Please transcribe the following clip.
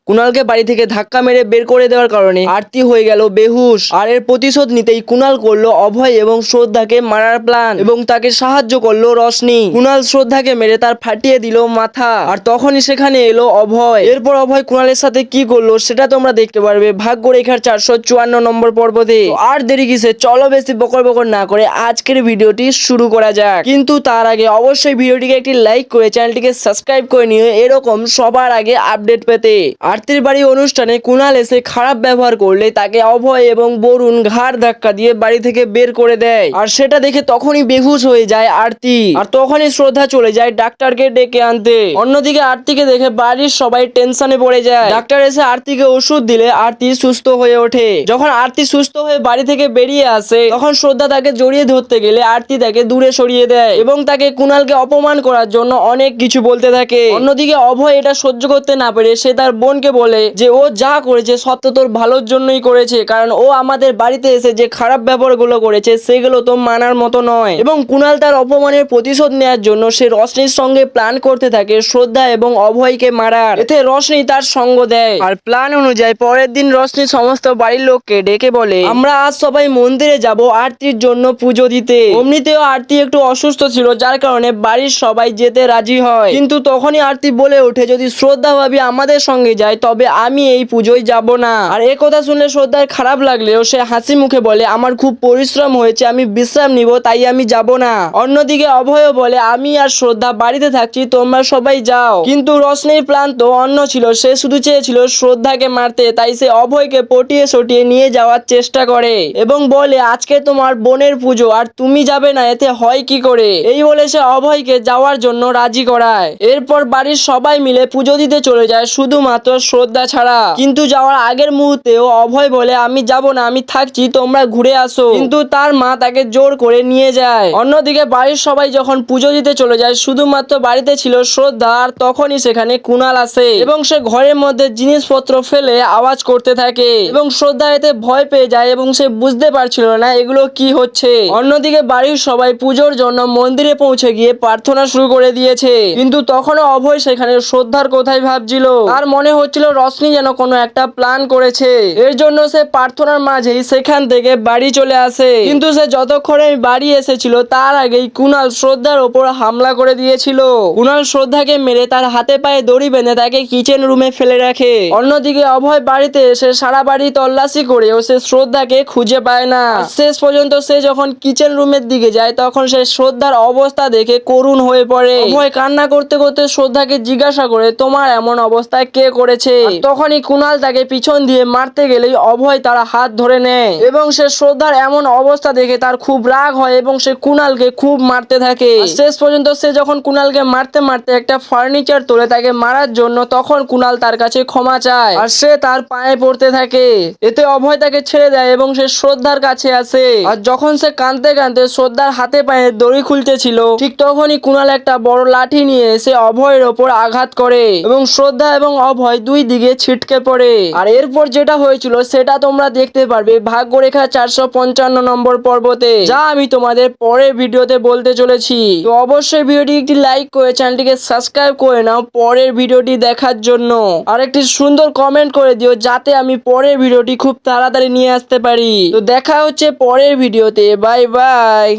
কুণালকে বাড়ি থেকে ধাক্কা মেরে বের করে দেওয়ার কারণে আরতি হয়ে গেল বেহুশ। আর এর প্রতিশোধ নিতেই কুণাল করলো অভয় এবং শ্রদ্ধাকে মারার প্ল্যান এবং তাকে সাহায্য করলো রশনি। কুণাল শ্রদ্ধাকে মেরে তার ফাটিয়ে দিল মাথা। আর তখনই সেখানে এলো অভয়। এরপর অভয় কুণালের সাথে কি করলো সেটা তোমরা দেখতে পারবে ভাগ্যরেখার 454 নম্বর পর্বতে। আর দেরি কিসে, চলো বেশি বকর বকর না করে আজকের ভিডিওটি শুরু করা যাক। কিন্তু তার আগে অবশ্যই ভিডিওটিকে একটি লাইক করে চ্যানেলটিকে সাবস্ক্রাইব করে নিও এরকম সবার আগে আপডেট পেতে। আরতির বাড়ি অনুষ্ঠানে কুণাল এসে খারাপ ব্যবহার করলে তাকে অভয় এবং বরুণ ঘাড় ধাক্কা দিয়ে বাড়ি থেকে বের করে দেয়। আর সেটা দেখে তখনই বেহুশ হয়ে যায় আরতি। আর তখনই শ্রদ্ধা চলে যায় ডাক্তারকে ডেকে আনতে। অন্যদিকে আরতিকে দেখে বাড়ির সবাই টেনশনে পড়ে যায়। ডাক্তার এসে আরতিকে ওষুধ দিলে আরতি সুস্থ হয়ে ওঠে। যখন আরতি সুস্থ হয়ে বাড়ি থেকে বেরিয়ে আসে তখন শ্রদ্ধা তাকে জড়িয়ে ধরতে গেলে আরতি তাকে দূরে সরিয়ে দেয় এবং তাকে কুণালকে অপমান করার জন্য অনেক কিছু বলতে থাকে। অন্যদিকে অভয় এটা সহ্য করতে না পেরে সে তার বোনকে বলে যে ও যা করেছে সব তো তোর ভালোর জন্যই করেছে, কারণ ও আমাদের বাড়িতে এসে যে খারাপ ব্যবহারগুলো করেছে সেগুলো তো মানার মতো নয়। এবং কুণাল তার অপমানের প্রতিশোধ নেওয়ার জন্য সে রশনির সঙ্গে প্ল্যান করতে থাকে শ্রদ্ধা এবং অভয়কে মারার। এতে রশনি তার সঙ্গ দেয়। আর প্ল্যান অনুযায়ী পরের দিন রশনি সমস্ত বাড়ির লোককে ডেকে বলে আমরা আজ সবাই মন্দিরে যাব আরতির জন্য পুজো দিতে। অমনিতেও আরতি একটু অসুস্থ ছিল যার কারণে বাড়ির সবাই যেতে রাজি হয়। কিন্তু তখনই আরতি বলে ওঠে যদি শ্রদ্ধা ভাবি আমাদের সঙ্গে যায় তবে আমি এই পুজোয় যাব না। আর এ কথা শুনলে শ্রদ্ধার খারাপ লাগলেও সে হাসি মুখে বলে আমার খুব পরিশ্রম হয়েছে, আমি বিশ্রাম নিব, তাই আমি যাব না। অন্যদিকে অভয় বলে আমি আর শ্রদ্ধা বাড়িতে থাকছি, তোমরা সবাই যাও। কিন্তু রশনির প্ল্যান তো অন্য ছিল, সে শুধু চেয়েছিল শ্রদ্ধাকে মারতে, তাই সে অভয়কে পটিয়ে সটিয়ে নিয়ে যাওয়ার চেষ্টা করে এবং বলে আজকে তোমার বোনের পুজো আর তুমি যাবে না, এতে হয় কি করে। এই বলে সে অভয়কে যাওয়ার জন্য রাজি করায়। এরপর বাড়ির সবাই মিলে পুজো দিতে চলে যায় শুধুমাত্র শ্রদ্ধা ছাড়া। কিন্তু যাওয়ার আগের মুহূর্তেও অভয় বলে আমি যাব না, আমি থাকছি, তোমরা ঘুরে আসো। কিন্তু তার মা তাকে জোর করে নিয়ে যায়। অন্যদিকে বাড়ির সবাই যখন পুজো দিতে চলে যায় শুধুমাত্র বাড়িতে ছিল শ্রদ্ধা। আর তখনই সেখানে কুণাল আসে এবং সে ঘরের মধ্যে জিনিসপত্র ফেলে আওয়াজ করতে থাকে এবং শ্রদ্ধা এতে ভয় পেয়ে যায় এবং সে বুঝতে পারছিল না এগুলো কি হচ্ছে। অন্যদিকে বাড়ির সবাই পুজোর জন্য মন্দিরে পৌঁছে গিয়ে প্রার্থনা শুরু করে দিয়েছে। কিন্তু তখনও অভয় সেখানে শ্রদ্ধার কথাই ভাবছিল। আর মনে হচ্ছিল রশনি যেন কোনো একটা প্ল্যান করেছে, এর জন্য সে প্রার্থনার মাঝেই সেখান থেকে বাড়ি চলে আসে। কিন্তু সে যতক্ষণে বাড়ি এসেছিল তার আগেই কুণাল শ্রদ্ধার ওপর হামলা করে দিয়েছিল। কুণাল শ্রদ্ধাকে মেরে তার হাতে পায়ে দড়ি বেঁধে তাকে কিচেন রুমে ফেলে রাখে। অন্যদিকে অভয় বাড়িতে এসে সারা বাড়ি তল্লাশি করেও সে শ্রদ্ধাকে খুঁজে পায় না। শেষ পর্যন্ত সে যখন কিচেন রুমের দিকে যায় তখন সে শ্রদ্ধার অবস্থা দেখে করুণ হয়ে পড়ে। অভয় কান্না করতে করতে শ্রদ্ধাকে জিজ্ঞাসা করে তোমার এমন অবস্থায় কে করেছে। তখনই কুণাল তাকে পিছন দিয়ে মারতে গেলেই অভয় তার হাত ধরে নেয় এবং সে শ্রদ্ধার এমন অবস্থা দেখে তার খুব রাগ হয় এবং সে কুণালকে খুব মারতে থাকে। শেষ পর্যন্ত সে যখন কুণালকে মারতে মারতে একটা ফার্নিচার তোলে তাকে মারার জন্য, তখন কুণাল তার কাছে ক্ষমা চায় আর সে তার পায়ে পড়তে থাকে। এতে অভয় তাকে ছেড়ে দেয় এবং সে শ্রদ্ধার কাছে আসে। আর যখন সে কাঁদতে কাঁদতে শ্রদ্ধার হাতে পায়ে দড়ি খুলতেছিল ঠিক তখনই কুণাল একটা বড় লাঠি নিয়ে এসে অভয়ের ওপর আঘাত করে এবং শ্রদ্ধা এবং অভয় দুই দিকে ছিটকে পড়ে। আর এরপর যেটা হয়েছিল সেটা তোমরা দেখতে পারবে ভাগ্যরেখা 455 নম্বর পর্বতে, যা আমি তোমাদের পরের ভিডিওতে বলতে চলেছি। তো অবশ্যই ভিডিওটি একটি লাইক করে চ্যানেলটিকে সাবস্ক্রাইব করে নাও পরের ভিডিওটি দেখার জন্য। আর একটি সুন্দর কমেন্ট করে দিও যাতে আমি পরের ভিডিওটি খুব তাড়াতাড়ি নিয়ে আসতে পারি। তো দেখা হচ্ছে পরের ভিডিওতে, বাই বাই।